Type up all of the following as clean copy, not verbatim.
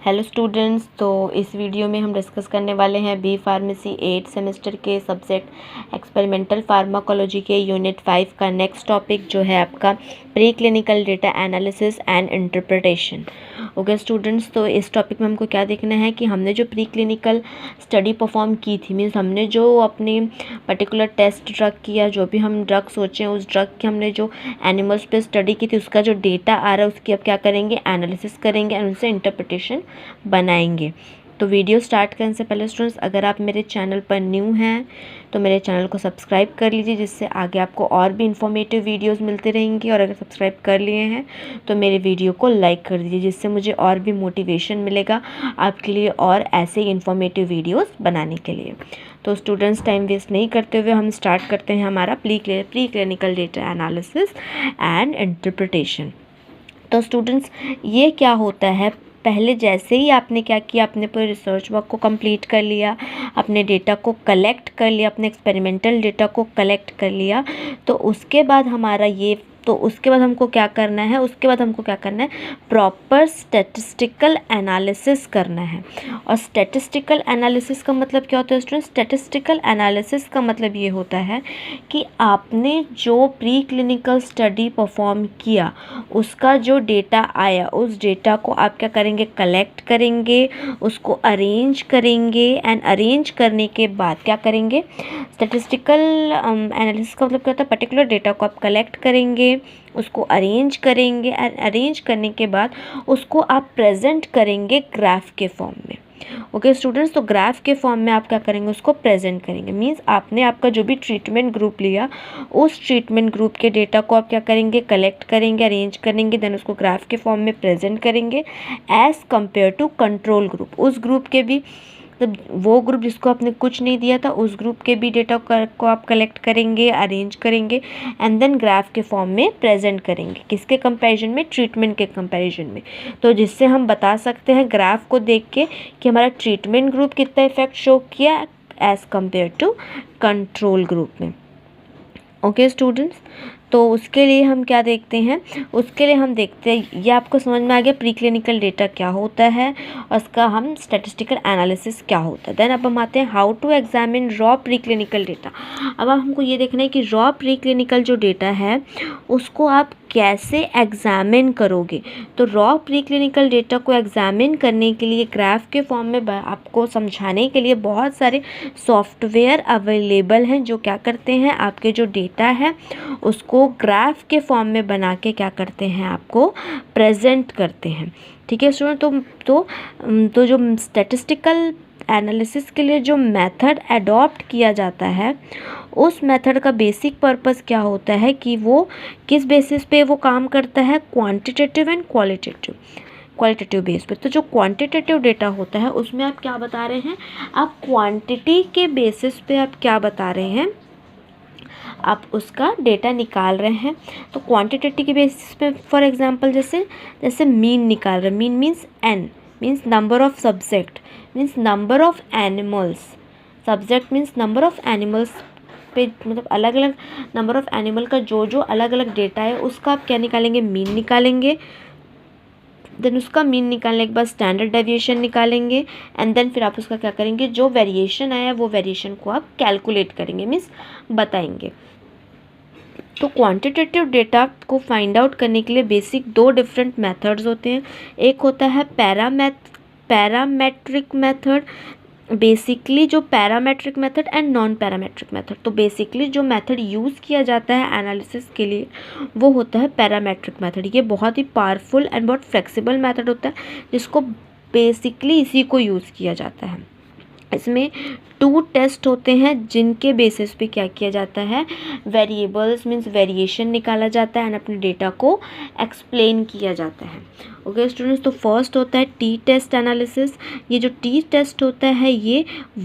Hello students, तो इस video में हम डिस्कस करने वाले हैं बी फार्मेसी 8 सेमेस्टर के सब्जेक्ट एक्सपेरिमेंटल फार्माकोलॉजी के यूनिट 5 का नेक्स्ट टॉपिक जो है आपका pre clinical data analysis and interpretation. Okay students, तो इस टॉपिक में हमको क्या देखना है कि हमने जो प्री क्लिनिकल स्टडी परफॉर्म की थी, मीन्स हमने जो अपनी पर्टिकुलर टेस्ट ड्रग किया, जो भी हम ड्रग सोचें उस ड्रग की हमने जो एनिमल्स पे स्टडी की थी उसका जो डेटा आ रहा है उसकी अब क्या करेंगे, एनालिसिस करेंगे और उनसे इंटरप्रिटेशन बनाएंगे। तो वीडियो स्टार्ट करने से पहले स्टूडेंट्स, अगर आप मेरे चैनल पर न्यू हैं तो मेरे चैनल को सब्सक्राइब कर लीजिए, जिससे आगे आपको और भी इंफॉर्मेटिव वीडियोस मिलते रहेंगी। और अगर सब्सक्राइब कर लिए हैं तो मेरे वीडियो को लाइक कर दीजिए, जिससे मुझे और भी मोटिवेशन मिलेगा आपके लिए और ऐसे ही इंफॉर्मेटिव वीडियोस बनाने के लिए। तो स्टूडेंट्स, टाइम वेस्ट नहीं करते हुए हम स्टार्ट करते हैं हमारा pre clinical data analysis and interpretation. तो स्टूडेंट्स, ये क्या होता है, पहले जैसे ही आपने क्या किया, आपने पूरे रिसर्च वर्क को कंप्लीट कर लिया, अपने डेटा को कलेक्ट कर लिया, अपने एक्सपेरिमेंटल डेटा को कलेक्ट कर लिया, तो उसके बाद उसके बाद हमको क्या करना है, प्रॉपर स्टैटिस्टिकल एनालिसिस करना है। और स्टैटिस्टिकल एनालिसिस का मतलब क्या होता है स्टूडेंट? स्टैटिस्टिकल एनालिसिस का मतलब ये होता है कि आपने जो प्री क्लिनिकल स्टडी परफॉर्म किया उसका जो डेटा आया, उस डेटा को आप क्या करेंगे, कलेक्ट करेंगे, उसको अरेंज करेंगे एंड अरेंज करने के बाद क्या करेंगे, स्टैटिस्टिकल एनालिसिस का मतलब क्या होता है, पर्टिकुलर डेटा को आप कलेक्ट करेंगे, उसको अरेंज करेंगे एंड अरेंज करने के बाद उसको आप प्रेजेंट करेंगे ग्राफ के फॉर्म में। ओके स्टूडेंट्स, तो ग्राफ के फॉर्म में आप क्या करेंगे, उसको प्रेजेंट करेंगे। मींस आपने आपका जो भी ट्रीटमेंट ग्रुप लिया उस ट्रीटमेंट ग्रुप के डेटा को आप क्या करेंगे, कलेक्ट करेंगे, अरेंज करेंगे, देन उसको ग्राफ के फॉर्म में प्रेजेंट करेंगे as compare to control group. उस ग्रुप के भी, मतलब वो ग्रुप जिसको आपने कुछ नहीं दिया था उस ग्रुप के भी डेटा को आप कलेक्ट करेंगे, अरेंज करेंगे एंड देन ग्राफ के फॉर्म में प्रेजेंट करेंगे। किसके कंपैरिजन में? ट्रीटमेंट के कंपैरिजन में। तो जिससे हम बता सकते हैं ग्राफ को देख के कि हमारा ट्रीटमेंट ग्रुप कितना इफेक्ट शो किया as compare to control group में। ओके स्टूडेंट्स, तो उसके लिए हम क्या देखते हैं, उसके लिए हम देखते हैं, ये आपको समझ में आ गया प्री क्लिनिकल डेटा क्या होता है और उसका हम स्टैटिस्टिकल एनालिसिस क्या होता है। देन अब हम आते हैं how to examine raw preclinical data. अब हमको ये देखना है कि रॉ प्री क्लिनिकल जो डेटा है उसको आप कैसे एग्जामिन करोगे। तो रॉ प्री क्लिनिकल डेटा को एग्जामिन करने के लिए ग्राफ के फॉर्म में आपको समझाने के लिए बहुत सारे सॉफ्टवेयर अवेलेबल हैं, जो क्या करते हैं, आपके जो डेटा है उसको ग्राफ के फॉर्म में बना के क्या करते हैं, आपको प्रेजेंट करते हैं। ठीक है स्टूडेंट, तो जो स्टैटिस्टिकल एनालिसिस के लिए जो मेथड अडॉप्ट किया जाता है उस मेथड का बेसिक पर्पस क्या होता है कि वो किस बेसिस पे वो काम करता है, क्वांटिटेटिव एंड क्वालिटेटिव बेस पे। तो जो क्वांटिटेटिव डेटा होता है उसमें आप क्या बता रहे हैं, आप क्वांटिटी के बेसिस पे आप क्या बता रहे हैं, आप उसका डेटा निकाल रहे हैं। तो क्वांटिटेटिव के बेसिस पे फॉर एग्जांपल जैसे मीन निकाल रहे हैं। Mean means n, means number of subject, means number of animals. Subject means number of animals पे, मतलब अलग अलग नंबर ऑफ एनिमल का जो अलग अलग डेटा है उसका आप क्या निकालेंगे, मीन निकालेंगे। देन उसका मीन निकालने के बाद स्टैंडर्ड डेविएशन निकालेंगे एंड देन फिर आप उसका क्या करेंगे, जो वेरिएशन आया वो वेरिएशन को आप कैलकुलेट करेंगे, मीन्स बताएंगे। तो क्वांटिटेटिव डेटा को फाइंड आउट करने के लिए बेसिक दो डिफरेंट मेथड्स होते हैं। एक होता है पैरामेट्रिक मेथड, बेसिकली जो parametric method and non parametric method. तो बेसिकली जो मेथड यूज़ किया जाता है एनालिसिस के लिए वो होता है पैरामेट्रिक मेथड। ये बहुत ही पावरफुल एंड बहुत फ्लेक्सिबल मेथड होता है, जिसको बेसिकली इसी को यूज़ किया जाता है। इसमें 2 टेस्ट होते हैं जिनके बेसिस पे क्या किया जाता है, वेरिएबल्स मीन्स वेरिएशन निकाला जाता है एंड अपने डेटा को एक्सप्लेन किया जाता है। ओके स्टूडेंट्स, तो फर्स्ट होता है टी टेस्ट एनालिसिस। ये जो टी टेस्ट होता है ये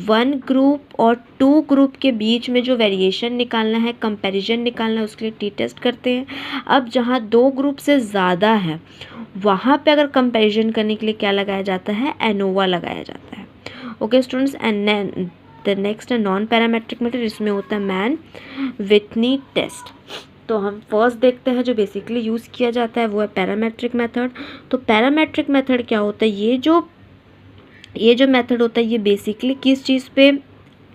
1 ग्रुप और 2 ग्रुप के बीच में जो वेरिएशन निकालना है, कंपैरिजन निकालना है, उसके लिए टी टेस्ट करते हैं। अब जहाँ 2 ग्रुप से ज़्यादा है वहाँ पे अगर कंपैरिजन करने के लिए क्या लगाया जाता है, एनोवा लगाया जाता है। Okay students, and the next है नॉन पैरामेट्रिक मेथड, इसमें होता है मैन विटनी टेस्ट। तो हम फर्स्ट देखते हैं जो बेसिकली यूज़ किया जाता है वो है पैरामेट्रिक मेथड। तो पैरामेट्रिक मेथड क्या होता है, ये जो ये जो मेथड होता है ये बेसिकली किस चीज़ पे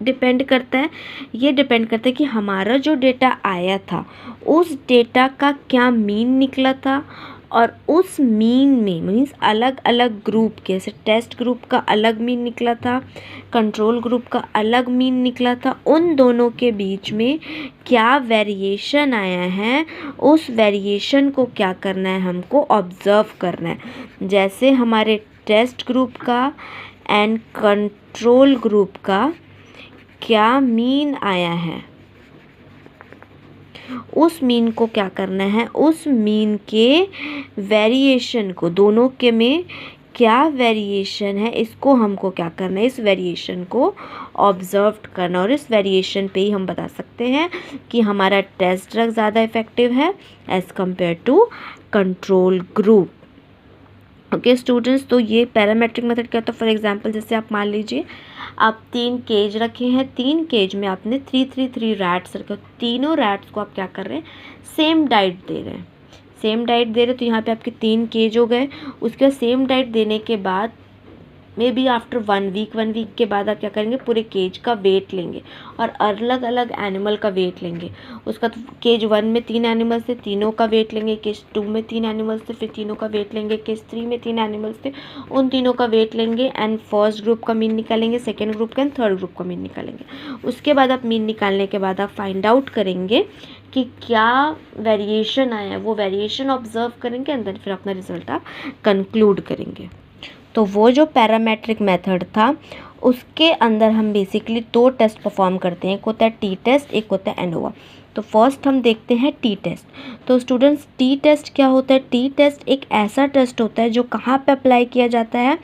डिपेंड करता है, ये डिपेंड करता है कि हमारा जो डेटा आया था उस डेटा का क्या मीन निकला था, और उस मीन में मीन्स अलग अलग ग्रुप के, जैसे टेस्ट ग्रुप का अलग मीन निकला था, कंट्रोल ग्रुप का अलग मीन निकला था, उन दोनों के बीच में क्या वेरिएशन आया है, उस वेरिएशन को क्या करना है, हमको ऑब्ज़र्व करना है। जैसे हमारे टेस्ट ग्रुप का एंड कंट्रोल ग्रुप का क्या मीन आया है, उस मीन को क्या करना है, उस मीन के वेरिएशन को, दोनों के में क्या वेरिएशन है, इसको हमको क्या करना है, इस वेरिएशन को ऑब्जर्व करना। और इस वेरिएशन पे ही हम बता सकते हैं कि हमारा टेस्ट ड्रग ज़्यादा इफ़ेक्टिव है as compare to control group. Okay students, तो ये पैरामेट्रिक मेथड क्या होता है। फॉर एग्जांपल जैसे आप मान लीजिए आप 3 केज रखे हैं, 3 केज में आपने 3 रैट्स रखे, तीनों रैट्स को आप क्या कर रहे हैं, सेम डाइट दे रहे हैं, सेम डाइट दे रहे हैं। तो यहाँ पे आपके 3 केज हो गए। उसके बाद सेम डाइट देने के बाद मे बी आफ्टर 1 वीक के बाद आप क्या करेंगे, पूरे केज का वेट लेंगे और अलग अलग एनिमल का वेट लेंगे। उसका केज 1 में 3 एनिमल्स थे, तीनों का वेट लेंगे, केज 2 में 3 एनिमल्स थे, फिर तीनों का वेट लेंगे, केज 3 में 3 एनिमल्स थे, उन तीनों का वेट लेंगे एंड फर्स्ट ग्रुप का मीन निकालेंगे, सेकेंड ग्रुप का एंड थर्ड ग्रुप का मीन निकालेंगे। उसके बाद आप मीन निकालने के बाद आप फाइंड आउट करेंगे कि क्या वेरिएशन आया है, वो वेरिएशन ऑब्जर्व करेंगे एंड देन फिर अपना रिजल्ट आप कंक्लूड करेंगे। तो वो जो पैरामेट्रिक मेथड था उसके अंदर हम बेसिकली 2 टेस्ट परफॉर्म करते हैं, एक होता है टी टेस्ट, एक होता है एनोवा। तो फर्स्ट हम देखते हैं टी टेस्ट। तो स्टूडेंट्स टी टेस्ट क्या होता है, टी टेस्ट एक ऐसा टेस्ट होता है जो कहाँ पे अप्लाई किया जाता है,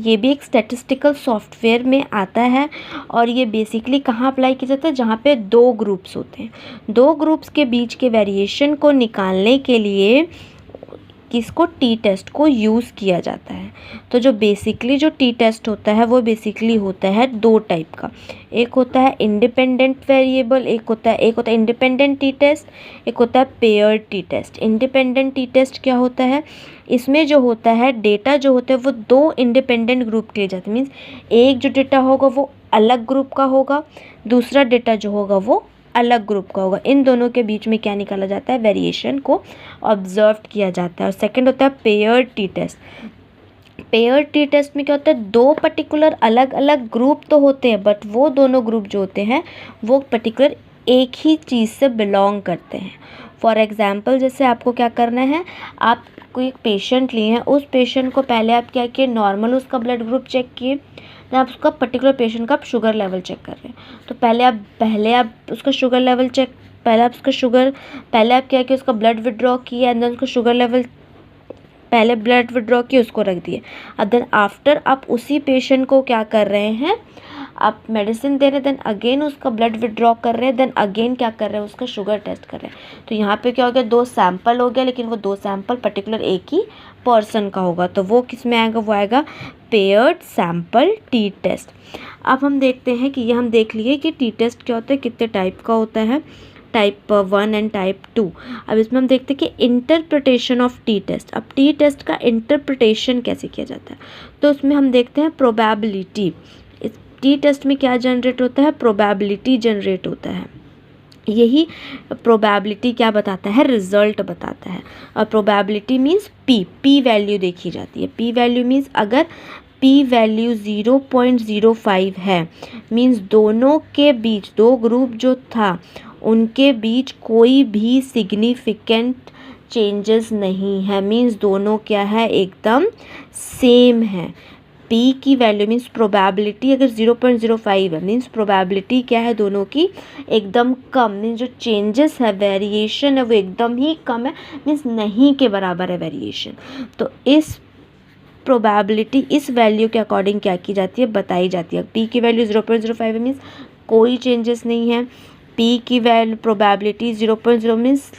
ये भी एक स्टैटिस्टिकल सॉफ्टवेयर में आता है और ये बेसिकली कहाँ अप्लाई किया जाता है, जहाँ पे 2 ग्रुप्स होते हैं, 2 ग्रुप्स के बीच के वेरिएशन को निकालने के लिए किसको, टी टेस्ट को यूज़ किया जाता है। तो जो बेसिकली जो टी टेस्ट होता है वो बेसिकली होता है 2 टाइप का, एक होता है इंडिपेंडेंट वेरिएबल, एक होता है इंडिपेंडेंट टी टेस्ट, एक होता है paired t test. Independent t test क्या होता है, इसमें जो होता है डेटा जो होता है वो 2 इंडिपेंडेंट ग्रुप के लिए जाते हैं, मीन्स एक जो डेटा होगा वो अलग ग्रुप का होगा, दूसरा डेटा जो होगा वो अलग ग्रुप का होगा। इन दोनों के बीच में क्या निकाला जाता है, वेरिएशन को ऑब्जर्व किया जाता है। और सेकंड होता है paired t test. Paired t test में क्या होता है, 2 पर्टिकुलर अलग अलग ग्रुप तो होते हैं बट वो दोनों ग्रुप जो होते हैं वो पर्टिकुलर एक ही चीज़ से बिलोंग करते हैं। फॉर एग्जाम्पल जैसे आपको क्या करना है, आप कोई एक पेशेंट लिए हैं, उस पेशेंट को पहले आप क्या किए, नॉर्मल उसका ब्लड ग्रुप चेक किए, तो आप उसका पर्टिकुलर पेशेंट का आप शुगर लेवल चेक कर रहे हैं। तो पहले आप उसका शुगर लेवल चेक, पहले आप क्या किया, उसका ब्लड विड्रॉ किया एंड देन उसका शुगर लेवल, पहले ब्लड विड्रॉ किया उसको रख दिए। अब देन आफ्टर आप उसी पेशेंट को क्या कर रहे हैं, आप मेडिसिन दे रहे हैं, देन अगेन उसका ब्लड विड्रॉ कर रहे हैं, देन अगेन क्या कर रहे हैं, उसका शुगर टेस्ट कर रहे हैं। तो यहाँ पे क्या हो गया, 2 सैंपल हो गया, लेकिन वो 2 सैंपल पर्टिकुलर एक ही पर्सन का होगा, तो वो किस में आएगा, वो आएगा पेयर्ड सैंपल टी टेस्ट। अब हम देखते हैं कि ये हम देख लिए कि टी टेस्ट क्या होता है, कितने टाइप का होता है, टाइप 1 एंड टाइप 2। अब इसमें हम देखते हैं कि इंटरप्रिटेशन ऑफ टी टेस्ट। अब टी टेस्ट का इंटरप्रिटेशन कैसे किया जाता है, तो उसमें हम देखते हैं प्रोबेबिलिटी। इस टी टेस्ट में क्या जनरेट होता है, प्रोबेबिलिटी जनरेट होता है। यही प्रोबेबिलिटी क्या बताता है, रिजल्ट बताता है। और प्रोबेबिलिटी मीन्स पी वैल्यू देखी जाती है। पी वैल्यू मीन्स अगर पी वैल्यू 0.05 है, मीन्स दोनों के बीच, 2 ग्रुप जो था उनके बीच कोई भी सिग्निफिकेंट चेंजेस नहीं है, मीन्स दोनों क्या है, एकदम सेम है। पी की वैल्यू मीन्स प्रोबेबिलिटी अगर 0.05 है, मीन्स प्रोबेबिलिटी क्या है, दोनों की एकदम कम, मीन्स जो चेंजेस है, वेरिएशन है, वो एकदम ही कम है, मीन्स नहीं के बराबर है वेरिएशन। तो इस प्रोबेबिलिटी इस वैल्यू के अकॉर्डिंग क्या की जाती है, बताई जाती है। पी की वैल्यू 0.05 है, मीन्स कोई चेंजेस नहीं है। पी की वैल्यू प्रोबेबिलिटी 0.0 मीन्स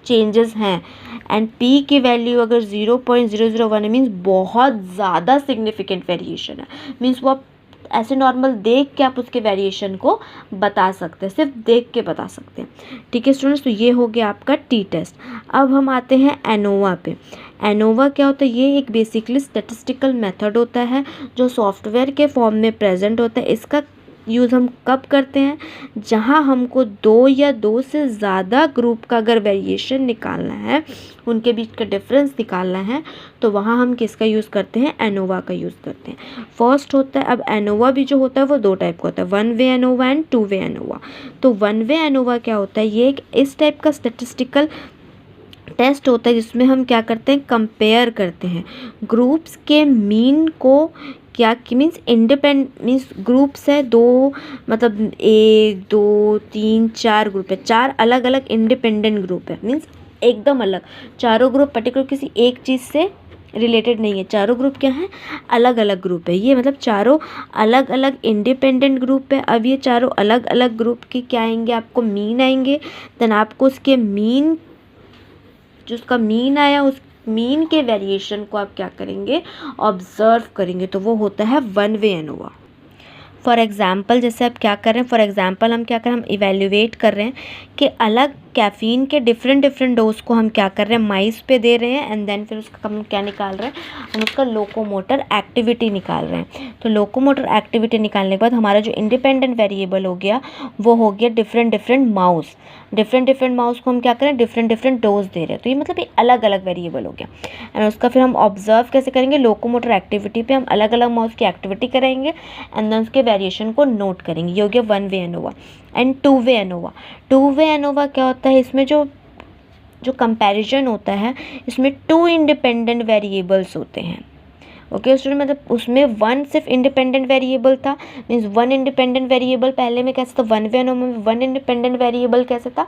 चेंजेस हैं, एंड पी की वैल्यू अगर 0.001 है, मीन्स बहुत ज़्यादा सिग्निफिकेंट वेरिएशन है, मीन्स वो आप ऐसे नॉर्मल देख के आप उसके वेरिएशन को बता सकते हैं, सिर्फ देख के बता सकते हैं। ठीक है स्टूडेंट्स, तो ये हो गया आपका टी टेस्ट। अब हम आते हैं एनोवा पे। एनोवा क्या होता है? ये एक बेसिकली स्टैटिस्टिकल मेथड होता है जो सॉफ्टवेयर के फॉर्म में प्रेजेंट होता है। इसका यूज़ हम कब करते हैं? जहां हमको दो या दो से ज़्यादा ग्रुप का अगर वेरिएशन निकालना है, उनके बीच का डिफरेंस निकालना है, तो वहाँ हम किसका यूज़ करते हैं? एनोवा का यूज़ करते हैं। फर्स्ट होता है, अब एनोवा भी जो होता है वो दो टाइप का होता है, one way ANOVA and two way ANOVA. तो वन वे एनोवा क्या होता है? ये एक इस टाइप का स्टैटिस्टिकल टेस्ट होता है जिसमें हम क्या करते हैं? कंपेयर करते हैं ग्रुप्स के मीन को। क्या मीन्स मीन्स ग्रुप्स है दो, मतलब 1 2 3 4 ग्रुप है, 4 अलग अलग इंडिपेंडेंट ग्रुप है, मीन्स एकदम अलग। चारों ग्रुप पर्टिकुलर किसी एक चीज़ से रिलेटेड नहीं है, चारों ग्रुप क्या है? अलग अलग ग्रुप है। ये मतलब चारों अलग अलग इंडिपेंडेंट ग्रुप है। अब ये चारों अलग अलग ग्रुप के क्या आएंगे? आपको मीन आएंगे। देन आपको उसके मीन, जो उसका मीन आया, उस मीन के वेरिएशन को आप क्या करेंगे? ऑब्जर्व करेंगे। तो वो होता है one way ANOVA. For example जैसे आप क्या कर रहे हैं, फॉर एग्जाम्पल हम क्या कर रहे हैं? हम इवेल्युएट कर रहे हैं कि अलग कैफ़ीन के डिफरेंट डोज को हम क्या कर रहे हैं? माइस पे दे रहे हैं, एंड देन फिर उसका हम क्या निकाल रहे हैं? हम उसका लोकोमोटर एक्टिविटी निकाल रहे हैं। तो लोकोमोटर एक्टिविटी निकालने के बाद हमारा जो इंडिपेंडेंट वेरिएबल हो गया वो हो गया डिफरेंट माउस। डिफरेंट माउस को हम क्या करें? डिफरेंट डोज दे रहे हैं। तो ये मतलब ये अलग अलग वेरिएबल हो गया। एंड उसका फिर हम ऑब्जर्व कैसे करेंगे? लोकोमोटर एक्टिविटी पे हम अलग अलग माउस की एक्टिविटी कराएंगे एंड देन उसके वेरिएशन को नोट करेंगे। ये हो गया one way ANOVA. And two way ANOVA. Two way ANOVA क्या होता है? इसमें जो कंपैरिजन होता है, इसमें 2 इंडिपेंडेंट वेरिएबल्स होते हैं। ओके स्टूडेंट, मतलब उसमें वन सिर्फ इंडिपेंडेंट वेरिएबल था, मीन्स वन इंडिपेंडेंट वेरिएबल पहले में कैसे था? वन वे एनोवा में वन इंडिपेंडेंट वेरिएबल कैसे था?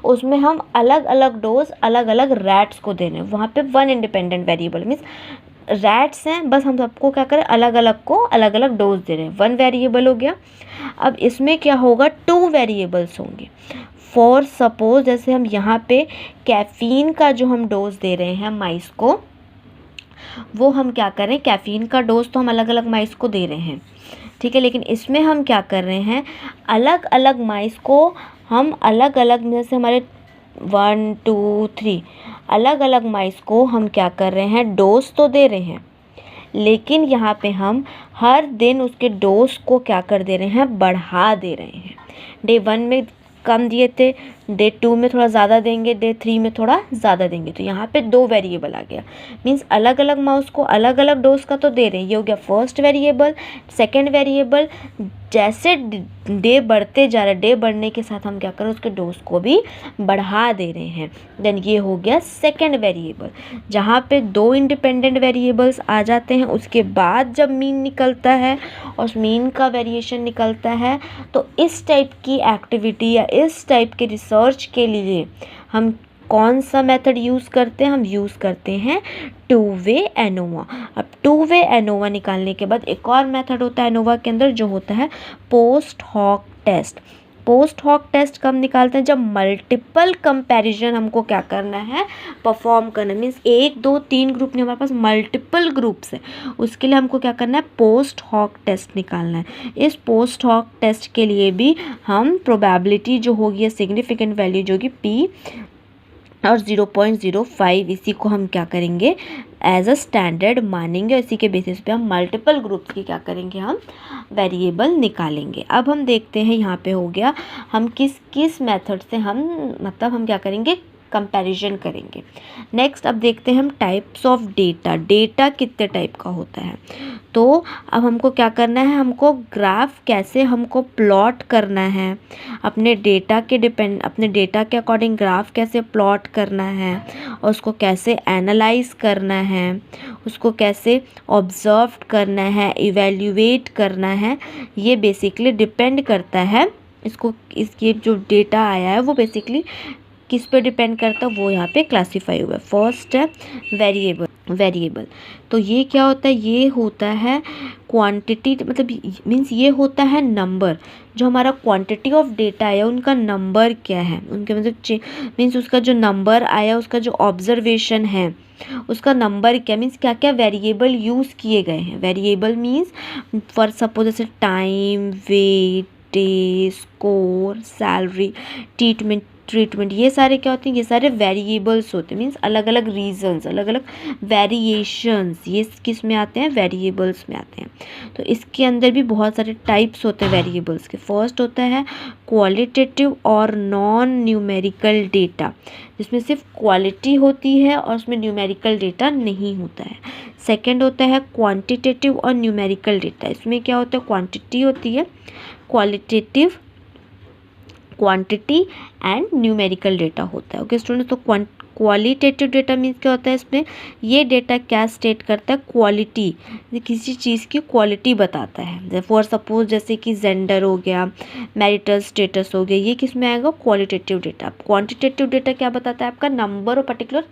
उसमें हम अलग अलग डोज अलग अलग रैट्स को दे रहे हैं। वहाँ पे one independent variable means rats हैं, बस हम सबको क्या करें? अलग अलग को अलग अलग डोज दे रहे हैं। वन वेरिएबल हो गया। अब इसमें क्या होगा? 2 वेरिएबल्स होंगे। फॉर सपोज जैसे हम यहाँ पे कैफ़ीन का जो हम डोज दे रहे हैं माइस को, वो हम क्या करें? कैफ़ीन का डोज तो हम अलग अलग माइस को दे रहे हैं, ठीक है, लेकिन इसमें हम क्या कर रहे हैं? अलग अलग माइस को हम अलग अलग, जैसे हमारे 1 2 3 अलग अलग माइस को हम क्या कर रहे हैं? डोज तो दे रहे हैं, लेकिन यहाँ पे हम हर दिन उसके डोज को क्या कर दे रहे हैं? बढ़ा दे रहे हैं। डे 1 में कम दिए थे, डे 2 में थोड़ा ज़्यादा देंगे, डे 3 में थोड़ा ज़्यादा देंगे। तो यहाँ पे 2 वेरिएबल आ गया, मीन्स अलग अलग माउस को अलग अलग डोज का तो दे रहे हैं। ये हो गया फर्स्ट वेरिएबल। सेकेंड वेरिएबल, जैसे डे बढ़ते जा रहा है, डे बढ़ने के साथ हम क्या करें? उसके डोज को भी बढ़ा दे रहे हैं। देन ये हो गया सेकेंड वेरिएबल, जहाँ पे 2 इंडिपेंडेंट वेरिएबल्स आ जाते हैं। उसके बाद जब मीन निकलता है और उस मीन का वेरिएशन निकलता है, तो इस टाइप की एक्टिविटी या इस टाइप के रिसर्च के लिए हम कौन सा मेथड यूज़ करते हैं? हम यूज़ करते हैं टू वे एनोवा। अब टू वे एनोवा निकालने के बाद एक और मेथड होता है एनोवा के अंदर, जो होता है post hoc test. Post hoc test कब निकालते हैं? जब मल्टीपल कंपैरिजन हमको क्या करना है? परफॉर्म करना। मीन्स 1 2 3 ग्रुप नहीं, हमारे पास मल्टीपल ग्रुप्स है, उसके लिए हमको क्या करना है? पोस्ट हॉक टेस्ट निकालना है। इस पोस्ट हॉक टेस्ट के लिए भी हम प्रोबेबिलिटी जो होगी, सिग्निफिकेंट वैल्यू जो होगी P और 0.05, इसी को हम क्या करेंगे? एज अ स्टैंडर्ड मानेंगे। इसी के बेसिस पे हम मल्टीपल ग्रुप्स की क्या करेंगे? हम वेरिएबल निकालेंगे। अब हम देखते हैं यहाँ पे हो गया हम किस मेथड से हम मतलब हम क्या करेंगे? कंपैरिजन करेंगे। नेक्स्ट अब देखते हैं हम टाइप्स ऑफ डेटा। डेटा कितने टाइप का होता है? तो अब हमको क्या करना है? हमको ग्राफ कैसे हमको प्लॉट करना है, अपने डेटा के अकॉर्डिंग ग्राफ कैसे प्लॉट करना है, और उसको कैसे एनालाइज करना है, उसको कैसे ऑब्जर्व करना है, इवेल्युएट करना है, ये बेसिकली डिपेंड करता है। इसके जो डेटा आया है वो बेसिकली किस पे डिपेंड करता है? वो यहाँ पे क्लासीफाई हुआ है। फर्स्ट है वेरिएबल। तो ये क्या होता है? ये होता है क्वांटिटी, मतलब मीन्स ये होता है नंबर। जो हमारा क्वांटिटी ऑफ डेटा है उनका नंबर क्या है, उनके मतलब मीन्स उसका जो नंबर आया, उसका जो ऑब्जर्वेशन है, उसका नंबर क्या, मीन्स क्या क्या वेरिएबल यूज़ किए गए हैं। वेरिएबल मीन्स फॉर सपोज जैसे time, weight, day, score, salary, treatment, ये सारे क्या होते हैं, ये सारे वेरिएबल्स होते हैं, मीन्स अलग अलग रीजंस, अलग अलग वेरिएशंस, ये किस में आते हैं, वेरिएबल्स में आते हैं। तो इसके अंदर भी बहुत सारे टाइप्स होते हैं वेरिएबल्स के। फर्स्ट होता है क्वालिटेटिव और नॉन न्यूमेरिकल डेटा, जिसमें सिर्फ क्वालिटी होती है और उसमें न्यूमेरिकल डेटा नहीं होता है। सेकेंड होता है क्वांटिटेटिव और न्यूमेरिकल डेटा, इसमें क्या होता है, क्वांटिटी होती है, qualitative quantity and numerical data होता है। ओके स्टूडेंट्स, तो क्वालिटेटिव डेटा मीन्स क्या होता है, इसमें ये डेटा क्या स्टेट करता है, क्वालिटी, किसी चीज़ की क्वालिटी बताता है। फॉर सपोज जैसे कि जेंडर हो गया, मैरिटल स्टेटस हो गया, ये किस में आएगा, क्वालिटेटिव डेटा। क्वांटिटेटिव डेटा क्या बताता है, आपका नंबर और पर्टिकुलर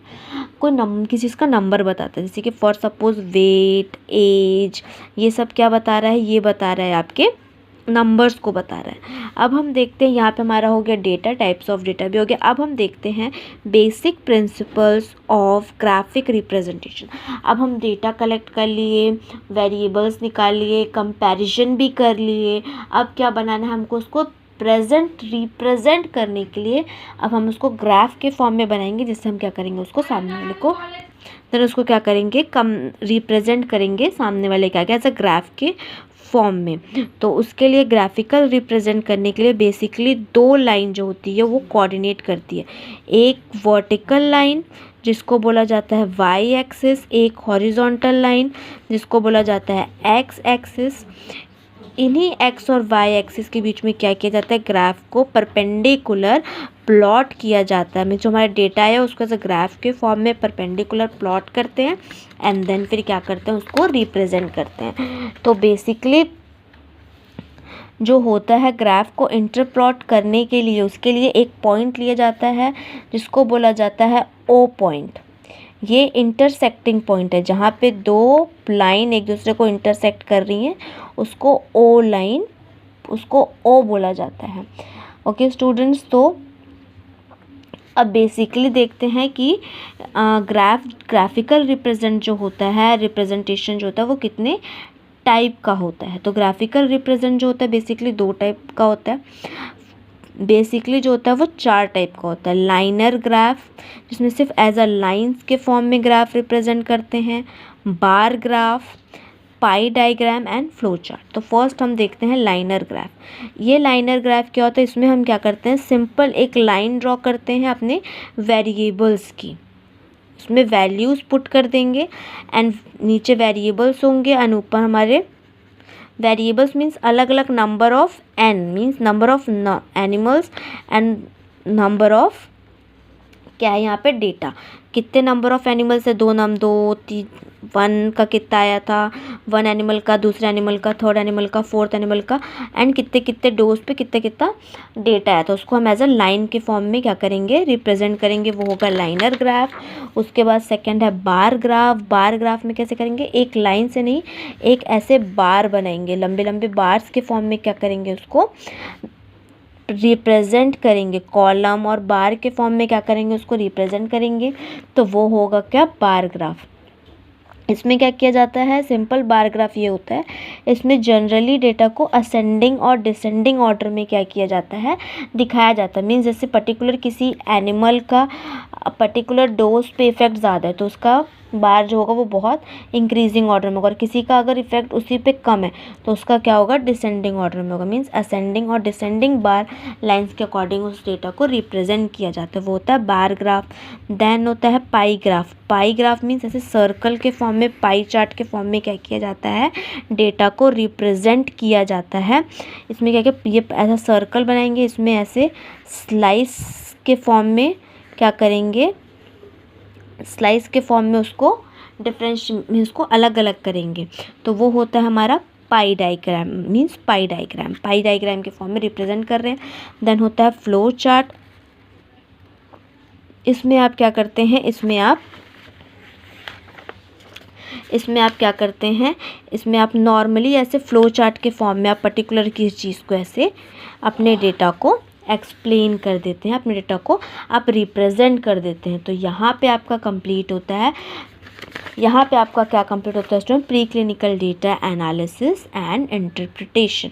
कोई किसी चीज़ का नंबर बताता है, जैसे कि फॉर सपोज वेट, एज, ये सब क्या बता रहा है, ये बता रहा है आपके नंबर्स को बता रहा है। अब हम देखते हैं, यहाँ पे हमारा हो गया डेटा, टाइप्स ऑफ डेटा भी हो गया। अब हम देखते हैं basic principles of graphic representation. अब हम डेटा कलेक्ट कर लिए, वेरिएबल्स निकाल लिए, कंपैरिजन भी कर लिए। अब क्या बनाना है हमको, उसको रिप्रेजेंट करने के लिए अब हम उसको ग्राफ के फॉर्म में बनाएंगे, जिससे हम क्या करेंगे, उसको सामने वाले को उसको क्या करेंगे, रिप्रेजेंट करेंगे सामने वाले क्या क्या, ऐसा ग्राफ के फॉर्म में। तो उसके लिए ग्राफिकल रिप्रेजेंट करने के लिए बेसिकली दो लाइन जो होती है वो कोऑर्डिनेट करती है। एक वर्टिकल लाइन जिसको बोला जाता है वाई एक्सिस, एक हॉरिजॉन्टल लाइन जिसको बोला जाता है एक्स एक्सिस। इन्हीं एक्स और वाई एक्सिस के बीच में क्या किया जाता है, ग्राफ को परपेंडिकुलर प्लॉट किया जाता है। जो हमारा डेटा है उसको ऐसे ग्राफ के फॉर्म में परपेंडिकुलर प्लॉट करते हैं एंड देन फिर क्या करते हैं, उसको रिप्रेजेंट करते हैं। तो बेसिकली जो होता है ग्राफ को इंटरप्लॉट करने के लिए उसके लिए एक पॉइंट लिया जाता है जिसको बोला जाता है ओ पॉइंट। ये इंटरसेक्टिंग पॉइंट है, जहाँ पे दो लाइन एक दूसरे को इंटरसेक्ट कर रही हैं, उसको ओ लाइन, उसको ओ बोला जाता है। ओके स्टूडेंट्स, तो अब बेसिकली देखते हैं कि ग्राफिकल रिप्रेजेंट जो होता है, रिप्रेजेंटेशन जो होता है वो कितने टाइप का होता है। तो ग्राफिकल रिप्रेजेंट जो होता है बेसिकली दो टाइप का होता है। बेसिकली जो होता है वो चार टाइप का होता है। लाइनर ग्राफ, जिसमें सिर्फ एज अ लाइंस के फॉर्म में ग्राफ रिप्रेजेंट करते हैं, bar graph, pi diagram and flow chart. तो फर्स्ट हम देखते हैं लाइनर ग्राफ। ये लाइनर ग्राफ क्या होता है, इसमें हम क्या करते हैं, सिंपल एक लाइन ड्रॉ करते हैं अपने वेरिएबल्स की, उसमें वैल्यूज़ पुट कर देंगे एंड नीचे वेरिएबल्स होंगे एंड ऊपर हमारे वेरिएबल्स मीन्स अलग अलग number of N, means number of animals and number of क्या है यहाँ पे डेटा, कितने नंबर ऑफ एनिमल्स है, दो, तीन, वन का कितना आया था, वन एनिमल का, दूसरे एनिमल का, थर्ड एनिमल का, फोर्थ एनिमल का, एंड कितने कितने डोज पे कितना कितना डेटा आया। तो उसको हम एज अ लाइन के फॉर्म में क्या करेंगे, रिप्रेजेंट करेंगे, वो होगा लाइनर ग्राफ। उसके बाद सेकंड है बार ग्राफ। बार ग्राफ में कैसे करेंगे, एक लाइन से नहीं, एक ऐसे बार बनाएंगे, लंबे लंबे बार्स के फॉर्म में क्या करेंगे, उसको रिप्रेजेंट करेंगे, कॉलम और बार के फॉर्म में क्या करेंगे, उसको रिप्रेजेंट करेंगे। तो वो होगा क्या, बार ग्राफ। इसमें क्या किया जाता है, सिंपल बार ग्राफ ये होता है, इसमें जनरली डेटा को असेंडिंग और डिसेंडिंग ऑर्डर में क्या किया जाता है, दिखाया जाता है। मीन्स जैसे पर्टिकुलर किसी एनिमल का पर्टिकुलर डोज पे इफेक्ट ज़्यादा है तो उसका बार जो होगा वो बहुत इंक्रीजिंग ऑर्डर में होगा, और किसी का अगर इफेक्ट उसी पे कम है तो उसका क्या होगा, डिसेंडिंग ऑर्डर में होगा। मीन्स असेंडिंग और डिसेंडिंग बार लाइंस के अकॉर्डिंग उस डेटा को रिप्रेजेंट किया जाता है, वो होता है बार ग्राफ। देन होता है पाई ग्राफ। पाई ग्राफ मीन्स ऐसे सर्कल के फॉर्म में, पाई चार्ट के फॉर्म में क्या किया जाता है, डेटा को रिप्रेजेंट किया जाता है। इसमें क्या क्या, ये ऐसा सर्कल बनाएंगे, इसमें ऐसे स्लाइस के फॉर्म में क्या करेंगे, स्लाइस के फॉर्म में उसको डिफरेंस में उसको अलग अलग करेंगे। तो वो होता है हमारा पाई डायग्राम, मीन्स पाई डायग्राम, पाई डायग्राम के फॉर्म में रिप्रेजेंट कर रहे हैं। देन होता है फ्लो चार्ट। इसमें आप क्या करते हैं, इसमें आप क्या करते हैं, इसमें आप नॉर्मली ऐसे फ्लो चार्ट के फॉर्म में आप पर्टिकुलर किसी चीज़ को ऐसे अपने डेटा को एक्सप्लेन कर देते हैं, अपने डेटा को आप रिप्रेजेंट कर देते हैं। तो यहाँ पे आपका कंप्लीट होता है, यहाँ पे आपका क्या कंप्लीट होता है student, pre clinical data analysis and interpretation.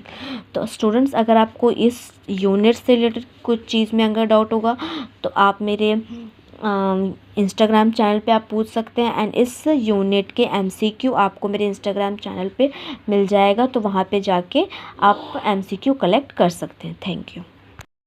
तो स्टूडेंट्स अगर आपको इस यूनिट से रिलेटेड कुछ चीज़ में अगर डाउट होगा तो आप मेरे इंस्टाग्राम चैनल पे आप पूछ सकते हैं। एंड इस यूनिट के MCQ आपको मेरे इंस्टाग्राम चैनल पे मिल जाएगा, तो वहाँ पे जाके आप MCQ कलेक्ट कर सकते हैं। Thank you.